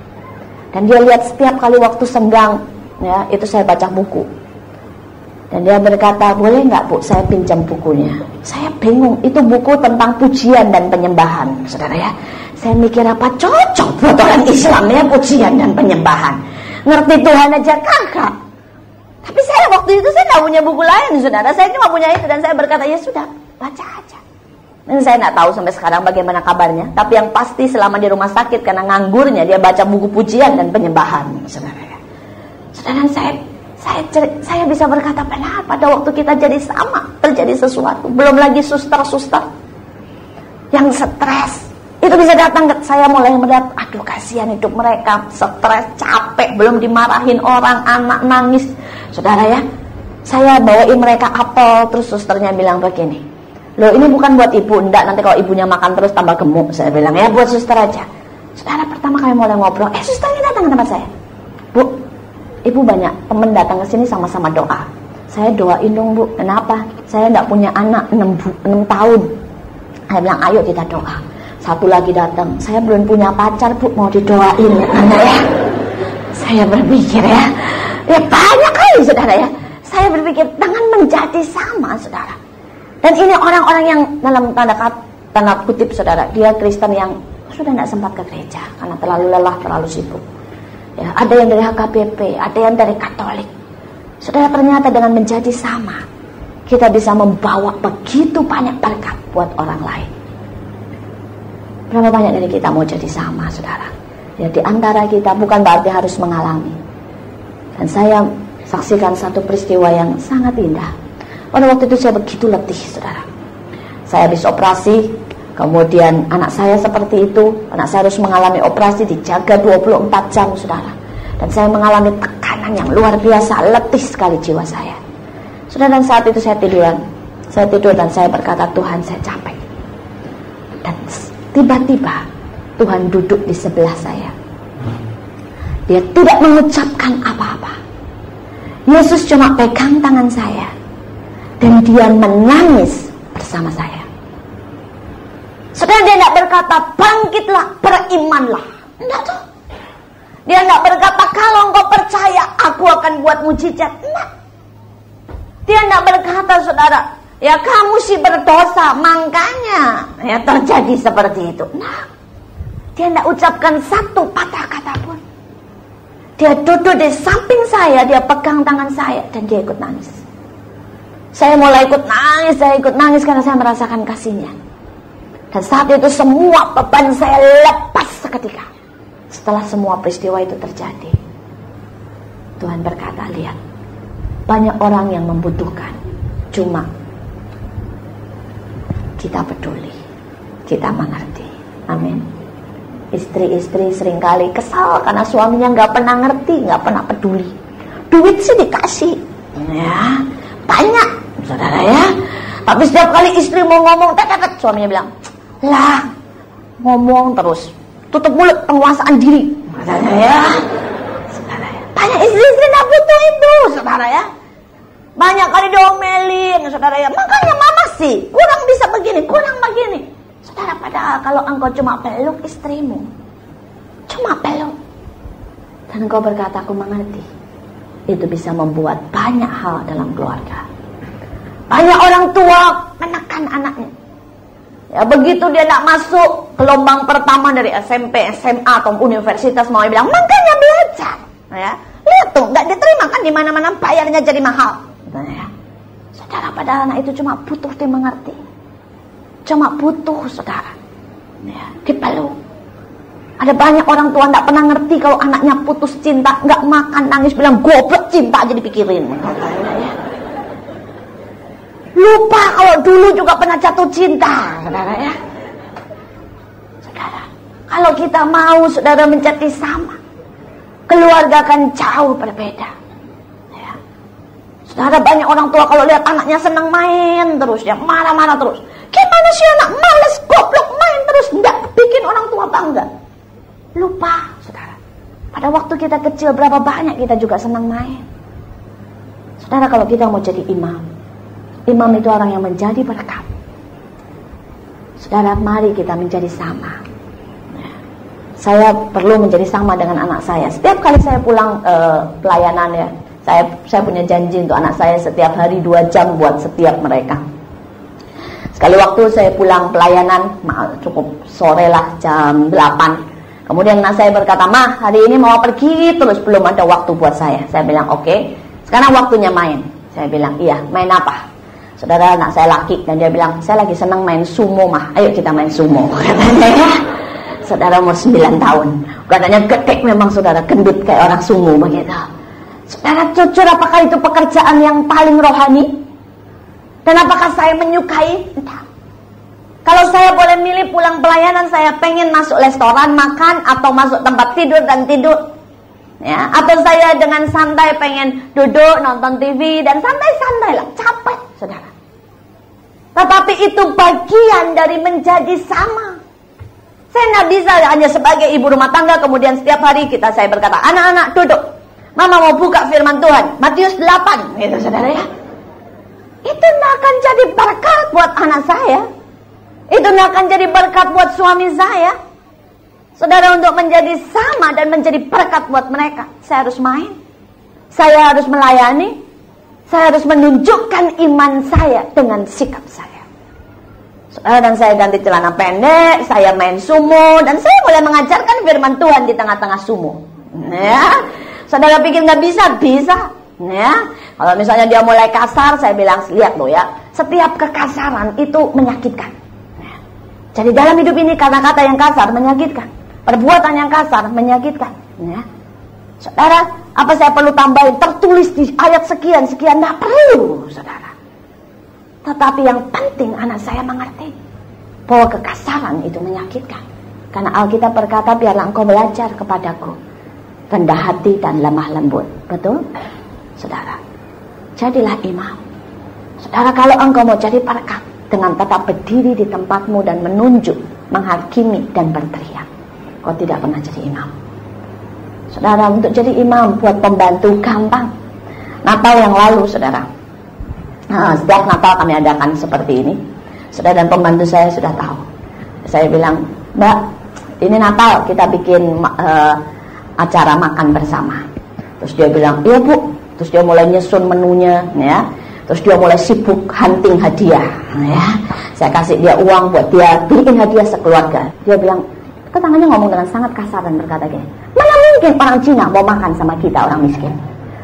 Dan dia lihat setiap kali waktu senggang, ya, itu saya baca buku. Dan dia berkata, boleh nggak Bu, saya pinjam bukunya. Saya bingung, itu buku tentang pujian dan penyembahan, saudara ya. Saya mikir apa cocok buat orang Islam ya, pujian dan penyembahan. Ngerti Tuhan aja kagak. Tapi saya waktu itu saya nggak punya buku lain, saudara. Saya cuma punya itu dan saya berkata, ya sudah, baca aja. Dan saya nggak tahu sampai sekarang bagaimana kabarnya. Tapi yang pasti selama di rumah sakit karena nganggurnya, dia baca buku pujian dan penyembahan, saudara ya. Saudara, saya bisa berkata, benar, pada waktu kita jadi sama, terjadi sesuatu. Belum lagi suster-suster yang stres. Itu bisa datang ke saya, mulai melihat, aduh kasihan hidup mereka, stres, capek, belum dimarahin orang, anak nangis. Saudara ya, Saya bawain mereka apel, terus susternya bilang begini, loh ini bukan buat ibu, enggak, nanti kalau ibunya makan terus tambah gemuk. Saya bilang, ya buat suster aja. Saudara, pertama kali mulai ngobrol, susternya datang ke tempat saya. Bu, ibu banyak temen datang ke sini sama-sama doa. Saya doain dong bu, kenapa? Saya enggak punya anak 6 tahun. Saya bilang, ayo kita doa. Satu lagi datang, saya belum punya pacar bu, mau didoain ya anak ya. Saya berpikir ya banyak kali saudara ya. Saya berpikir dengan menjadi sama saudara. Dan ini orang-orang yang dalam tanda kutip saudara, dia Kristen yang sudah tidak sempat ke gereja karena terlalu lelah, terlalu sibuk. Ya, ada yang dari HKBP, ada yang dari Katolik. Saudara, ternyata dengan menjadi sama, kita bisa membawa begitu banyak berkat buat orang lain. Berapa banyak dari kita mau jadi sama saudara? Ya, di antara kita bukan berarti harus mengalami. Dan saya saksikan satu peristiwa yang sangat indah. Pada waktu itu saya begitu letih saudara. Saya habis operasi, kemudian anak saya seperti itu. Anak saya harus mengalami operasi, dijaga 24 jam saudara. Dan saya mengalami tekanan yang luar biasa, letih sekali jiwa saya. Saudara, dan saat itu saya tiduran. Saya tidur dan saya berkata, Tuhan saya capek. Dan tiba-tiba Tuhan duduk di sebelah saya. Dia tidak mengucapkan apa-apa. Yesus cuma pegang tangan saya dan dia menangis bersama saya. Saudara, dia tidak berkata bangkitlah, berimanlah. Tidak tuh. Dia tidak berkata kalau engkau percaya aku akan buat mujizat. Tidak. Dia tidak berkata saudara, ya kamu sih berdosa makanya ya terjadi seperti itu. Nah, dia tidak ucapkan satu patah kata pun. Dia duduk di samping saya, dia pegang tangan saya dan dia ikut nangis. Saya mulai ikut nangis karena saya merasakan kasihnya. Dan saat itu semua beban saya lepas seketika. Setelah semua peristiwa itu terjadi, Tuhan berkata, lihat, banyak orang yang membutuhkan, cuma kita peduli, kita mengerti. Amin. Istri-istri seringkali kesal karena suaminya gak pernah ngerti, gak pernah peduli. Duit sih dikasih, ya banyak saudara ya. Tapi setiap kali istri mau ngomong, suaminya bilang, lah ngomong terus, tutup mulut, penguasaan diri, saudara ya. Saudara ya, banyak istri-istri gak butuh itu saudara ya. Banyak kali diomelin saudara ya, makanya mama sih kurang bisa begini, kurang begini. Saudara, padahal kalau engkau cuma peluk istrimu, cuma peluk, dan engkau berkata aku mengerti, itu bisa membuat banyak hal dalam keluarga. Banyak orang tua menekan anaknya. Ya begitu dia nak masuk gelombang pertama dari SMP, SMA atau universitas, mau bilang makanya belajar. Ya, lihat tuh nggak diterima kan di mana-mana, bayarnya jadi mahal. Ya. Saudara, padahal anak itu cuma butuh dimengerti. Cuma butuh saudara ya, dipeluk. Ada banyak orang tua gak pernah ngerti kalau anaknya putus cinta, gak makan, nangis, bilang goblok, cinta aja dipikirin ya. Lupa kalau dulu juga pernah jatuh cinta saudara ya. Saudara, kalau kita mau saudara menjadi sama, keluarga akan jauh berbeda ya. Saudara, banyak orang tua kalau lihat anaknya senang main terus, ya marah-marah terus. Gimana sih anak males, goblok, main terus, nggak bikin orang tua bangga. Lupa saudara, pada waktu kita kecil berapa banyak kita juga senang main. Saudara, kalau kita mau jadi imam, imam itu orang yang menjadi berkat. Saudara, mari kita menjadi sama. Saya perlu menjadi sama dengan anak saya. Setiap kali saya pulang pelayanan ya, saya punya janji untuk anak saya setiap hari 2 jam buat setiap mereka. Sekali waktu saya pulang pelayanan, cukup sore lah, jam 8. Kemudian anak saya berkata, "Ma, hari ini mau pergi terus, belum ada waktu buat saya." Saya bilang, "Oke, sekarang waktunya main." Saya bilang, "Iya, main apa?" Saudara, anak saya laki, dan dia bilang, "Saya lagi senang main sumo, Ma. Ayo kita main sumo." Katanya ya. Saudara, umur 9 tahun. Katanya gede memang saudara, gendut kayak orang sumo begitu. Saudara, jujur apakah itu pekerjaan yang paling rohani? Dan apakah saya menyukai? Entah. Kalau saya boleh milih pulang pelayanan, saya pengen masuk restoran, makan, atau masuk tempat tidur dan tidur. Ya, atau saya dengan santai pengen duduk nonton TV dan santai-santai lah, capek, saudara. Tetapi itu bagian dari menjadi sama. Saya nggak bisa hanya sebagai ibu rumah tangga kemudian setiap hari saya berkata, anak-anak duduk, mama mau buka firman Tuhan, Matius 8, gitu saudara ya. Itu nggak akan jadi berkat buat anak saya. Itu nggak akan jadi berkat buat suami saya. Saudara, untuk menjadi sama dan menjadi berkat buat mereka, saya harus main, saya harus melayani, saya harus menunjukkan iman saya dengan sikap saya. Saudara, dan saya ganti celana pendek, saya main sumo, dan saya mulai mengajarkan firman Tuhan di tengah-tengah sumo. Ya, saudara pikir nggak bisa? Bisa. Ya, kalau misalnya dia mulai kasar, saya bilang, lihat loh ya, setiap kekasaran itu menyakitkan. Ya. Jadi dalam hidup ini kata-kata yang kasar menyakitkan. Perbuatan yang kasar menyakitkan, ya. Saudara, apa saya perlu tambahin? Tertulis di ayat sekian-sekian, tidak perlu, saudara. Tetapi yang penting anak saya mengerti bahwa kekasaran itu menyakitkan. Karena Alkitab berkata, biarlah engkau belajar kepadaku rendah hati dan lemah lembut. Betul? Saudara, jadilah imam. Saudara, kalau engkau mau jadi berkat, dengan tetap berdiri di tempatmu dan menunjuk, menghakimi dan berteriak, kau tidak pernah jadi imam. Saudara, untuk jadi imam buat pembantu gampang. Natal yang lalu, saudara, setiap Natal kami adakan seperti ini. Saudara, dan pembantu saya sudah tahu. Saya bilang, Mbak, ini Natal kita bikin acara makan bersama. Terus dia bilang, iya Bu. Terus dia mulai nyusun menunya, ya. Terus dia mulai sibuk hunting hadiah, ya. Saya kasih dia uang buat dia beliin hadiah sekeluarga. Dia bilang, tangannya ngomong dengan sangat kasar dan berkata gini, mana mungkin orang Cina mau makan sama kita orang miskin.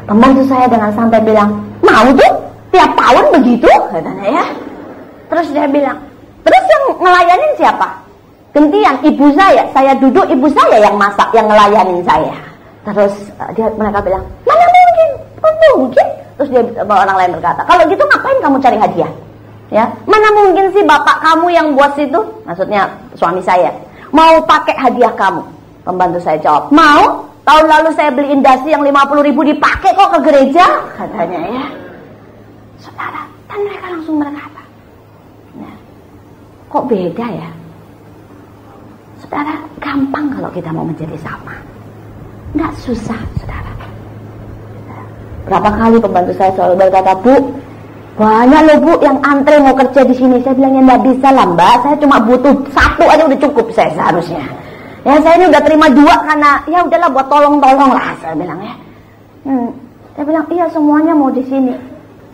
Pembantu saya dengan santai bilang, mau tuh tiap tahun begitu, katanya ya. Terus dia bilang, terus yang ngelayanin siapa? Gantian ibu saya duduk, ibu saya yang masak, yang ngelayanin saya. Terus mereka bilang, mana mungkin, mungkin. Terus dia orang lain berkata, kalau gitu ngapain kamu cari hadiah? Ya, mana mungkin sih bapak kamu yang buat situ? Maksudnya suami saya. Mau pakai hadiah kamu? Pembantu saya jawab, mau. Tahun lalu saya beliin dasi yang 50.000 dipakai kok ke gereja, katanya ya. Saudara, dan mereka langsung berkata, ya, kok beda ya? Saudara, gampang kalau kita mau menjadi sama. Nggak susah, saudara. Berapa kali pembantu saya selalu berkata, Bu, banyak loh Bu yang antre mau kerja di sini. Saya bilangnya nggak bisa lah Mbak, saya cuma butuh 1 aja udah cukup saya seharusnya. Ya saya ini udah terima 2 karena ya udahlah buat tolong-tolong lah, saya bilang ya. Saya bilang iya semuanya mau di sini.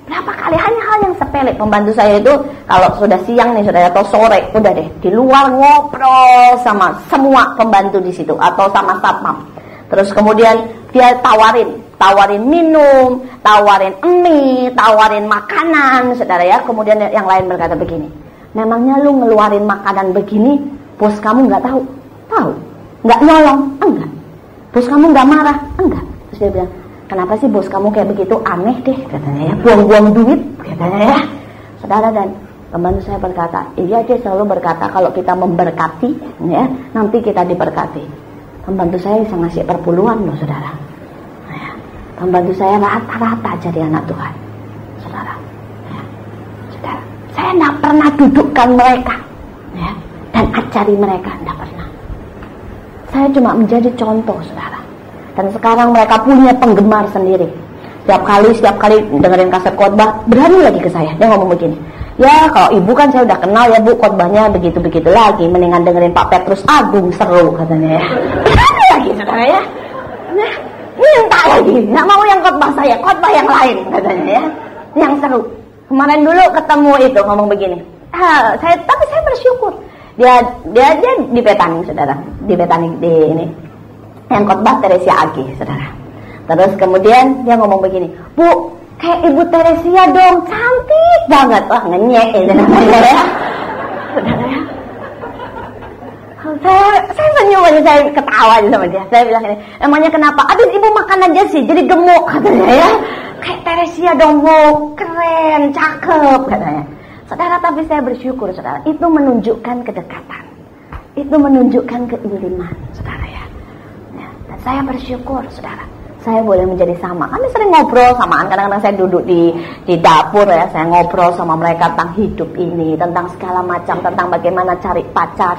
Berapa kali hanya hal yang sepele. Pembantu saya itu kalau sudah siang nih sudah atau sore udah deh di luar ngobrol sama semua pembantu di situ atau sama satpam. Terus kemudian dia tawarin minum, tawarin mie, tawarin makanan, saudara ya. Kemudian yang lain berkata begini, memangnya lu ngeluarin makanan begini, bos kamu nggak tahu? Tahu. Nggak nyolong? Enggak. Bos kamu nggak marah? Enggak. Terus dia bilang, kenapa sih bos kamu kayak begitu? Aneh deh, katanya ya. Buang-buang duit, katanya ya. Saudara, dan pembantu saya berkata, iya dia selalu berkata kalau kita memberkati, ya, nanti kita diberkati. Pembantu saya bisa ngasih perpuluhan loh, saudara. Ya. Pembantu saya rata-rata jadi anak Tuhan, saudara. Ya. Saudara, saya tidak pernah dudukkan mereka, ya, dan ajari mereka, tidak pernah. Saya cuma menjadi contoh, saudara. Dan sekarang mereka punya penggemar sendiri. Setiap kali dengerin kaset khotbah, berani lagi ke saya. Dia ngomong begini, ya kalau ibu kan saya udah kenal ya Bu, khotbahnya begitu-begitu lagi, mendingan dengerin Pak Petrus Agung, seru katanya ya. Berani lagi saudara ya. Nah, minta lagi, nggak mau yang khotbah saya, khotbah yang lain katanya ya, yang seru. Kemarin dulu ketemu itu ngomong begini, tapi saya bersyukur. Dia di Betani, saudara, di Betani di ini, yang khotbah Teresia Agi, saudara. Terus kemudian dia ngomong begini, Bu, kayak Ibu Teresia dong, cantik banget. Wah, ngenyek ya, saudara ya. Saudara ya. Saya senyum aja, saya ketawa aja sama dia. Saya bilang ini, emangnya kenapa? Aduh, Ibu makan aja sih, jadi gemuk katanya ya. Kayak Teresia dong, Bu, keren, cakep katanya. Saudara, tapi saya bersyukur, saudara. Itu menunjukkan kedekatan. Itu menunjukkan keimanan, saudara ya. Dan saya bersyukur, saudara. saya boleh menjadi sama. Kami sering ngobrol samaan, kadang-kadang saya duduk di dapur ya, saya ngobrol sama mereka tentang hidup ini, tentang segala macam, tentang bagaimana cari pacar,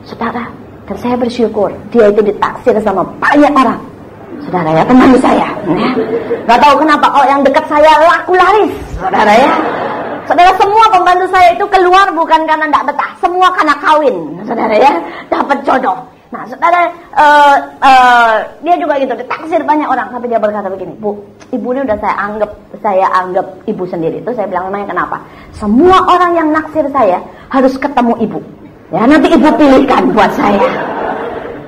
saudara. Dan saya bersyukur dia itu ditaksir sama banyak orang, saudara ya, teman saya ya. Gak tahu kenapa kalau yang dekat saya laku laris, saudara ya. Saudara, semua pembantu saya itu keluar bukan karena tidak betah, semua karena kawin, saudara ya, dapat jodoh. Nah, saudara, dia juga gitu, ditaksir banyak orang. Tapi dia berkata begini, Bu, ibu ini udah saya anggap ibu sendiri. Itu saya bilang, memangnya kenapa? Semua orang yang naksir saya harus ketemu ibu. Ya, nanti ibu pilihkan buat saya.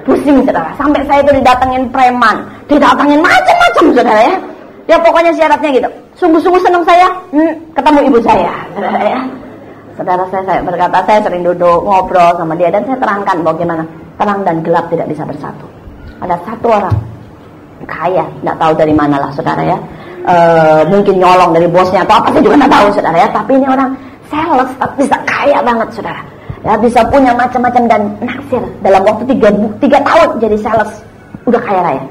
Pusing, saudara. Sampai saya itu didatengin preman, didatengin macam-macam, saudara ya. Ya pokoknya syaratnya gitu. Sungguh-sungguh senang saya, ketemu ibu saya, saudara ya. Saudara, saya berkata, saya sering duduk ngobrol sama dia dan saya terangkan bagaimana terang dan gelap tidak bisa bersatu. Ada satu orang kaya, tidak tahu dari mana lah, saudara ya. Mungkin nyolong dari bosnya atau apa, saya juga tidak tahu, saudara ya. Tapi ini orang sales, bisa kaya banget, saudara. Ya, bisa punya macam-macam dan naksir dalam waktu 3 tahun jadi sales, udah kaya raya,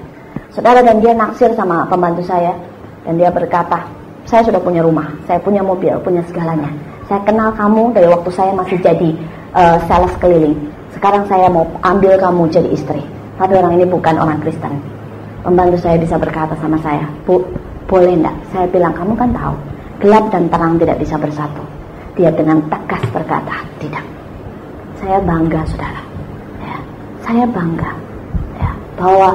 saudara. Dan dia naksir sama pembantu saya dan dia berkata, saya sudah punya rumah, saya punya mobil, punya segalanya. Saya kenal kamu dari waktu saya masih jadi sales keliling. Sekarang saya mau ambil kamu jadi istri. Tapi orang ini bukan orang Kristen. Pembantu saya bisa berkata sama saya, Bu, boleh enggak? Saya bilang, kamu kan tahu gelap dan terang tidak bisa bersatu. Dia dengan tegas berkata, tidak. Saya bangga, saudara ya, saya bangga ya, bahwa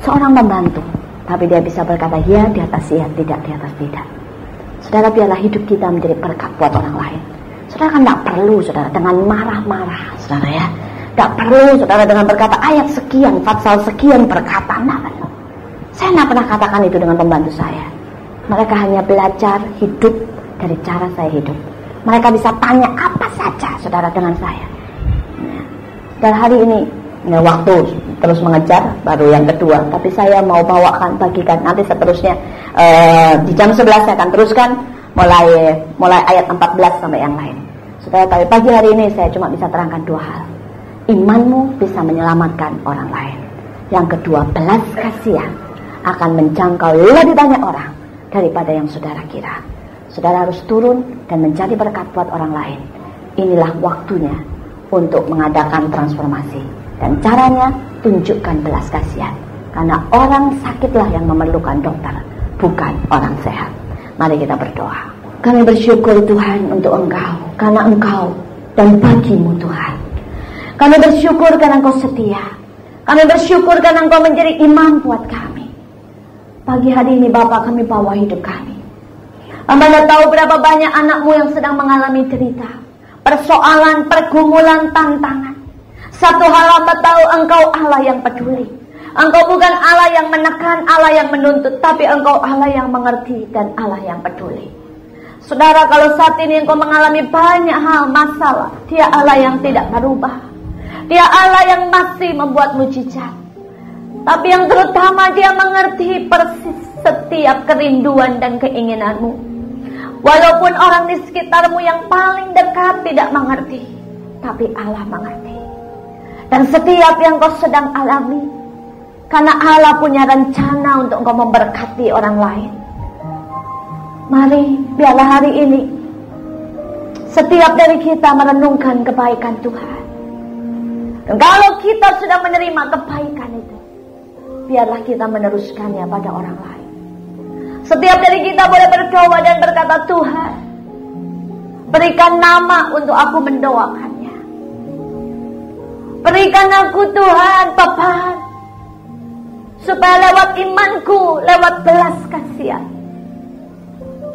seorang pembantu, tapi dia bisa berkata ya di atas ya, tidak di atas tidak. Saudara, biarlah hidup kita menjadi berkat buat orang lain. Saudara kan tidak perlu, saudara, dengan marah-marah, saudara ya. Tidak perlu, saudara, dengan berkata ayat sekian, pasal sekian berkata. Nah, saya tidak pernah katakan itu dengan pembantu saya. Mereka hanya belajar hidup dari cara saya hidup. Mereka bisa tanya apa saja, saudara, dengan saya. Dan hari ini, waktu terus mengejar, baru yang kedua. Tapi saya mau bawakan, bagikan nanti seterusnya. Di jam 11 saya akan teruskan mulai ayat 14 sampai yang lain. Saudara, tapi pagi hari ini saya cuma bisa terangkan 2 hal. Imanmu bisa menyelamatkan orang lain. Yang kedua, belas kasihan akan menjangkau lebih banyak orang daripada yang saudara kira. Saudara harus turun dan menjadi berkat buat orang lain. Inilah waktunya untuk mengadakan transformasi. Dan caranya, tunjukkan belas kasihan. Karena orang sakitlah yang memerlukan dokter, bukan orang sehat. Mari kita berdoa. Kami bersyukur Tuhan untuk Engkau, karena Engkau dan bagimu Tuhan. Kami bersyukur karena Engkau setia. Kami bersyukur karena Engkau menjadi imam buat kami. Pagi hari ini Bapa, kami bawa hidup kami. Hamba tidak tahu berapa banyak anakmu yang sedang mengalami derita, persoalan, pergumulan, tantangan. Satu hal hamba tahu, Engkau Allah yang peduli. Engkau bukan Allah yang menekan, Allah yang menuntut, tapi Engkau Allah yang mengerti dan Allah yang peduli. Saudara, kalau saat ini Engkau mengalami banyak hal masalah, Dia Allah yang tidak berubah. Dia Allah yang masih membuat mujizat. Tapi yang terutama Dia mengerti persis setiap kerinduan dan keinginanmu. Walaupun orang di sekitarmu yang paling dekat tidak mengerti, tapi Allah mengerti. Dan setiap yang kau sedang alami, karena Allah punya rencana untuk engkau memberkati orang lain. Mari, biarlah hari ini setiap dari kita merenungkan kebaikan Tuhan. Dan kalau kita sudah menerima kebaikan itu, biarlah kita meneruskannya pada orang lain. Setiap dari kita boleh berdoa dan berkata, Tuhan, berikan nama untuk aku mendoakannya. Berikan aku Tuhan papan, supaya lewat imanku, lewat belas kasihan,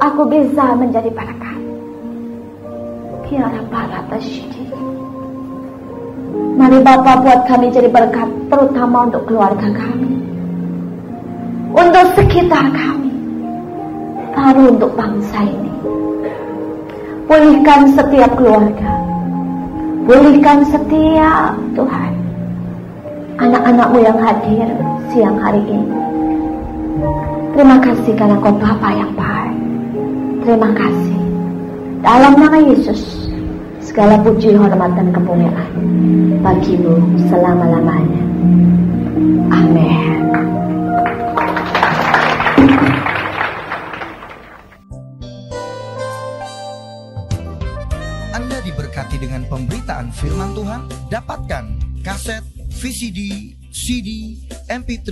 aku bisa menjadi berkat. Kiara para tasyidi. Mari Bapa, buat kami jadi berkat, terutama untuk keluarga kami, untuk sekitar kami, baru untuk bangsa ini. Pulihkan setiap keluarga, pulihkan setiap Tuhan anak-anak-Mu yang hadir siang hari ini. Terima kasih karena Kau Bapa yang baik. Terima kasih. Dalam nama Yesus, segala puji, hormat, dan kemuliaan bagi-Mu selama-lamanya. Amin. firman Tuhan, dapatkan kaset, VCD, CD, MP3,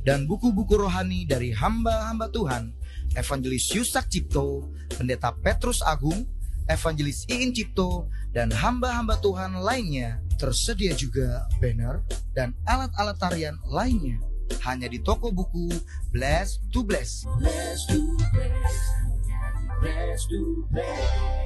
dan buku-buku rohani dari hamba-hamba Tuhan, Evangelis Yusak Cipto, Pendeta Petrus Agung, Evangelis Iin Cipto, dan hamba-hamba Tuhan lainnya. Tersedia juga banner dan alat-alat tarian lainnya. Hanya di toko buku Bless to Bless. Bless to Bless. Bless to Bless.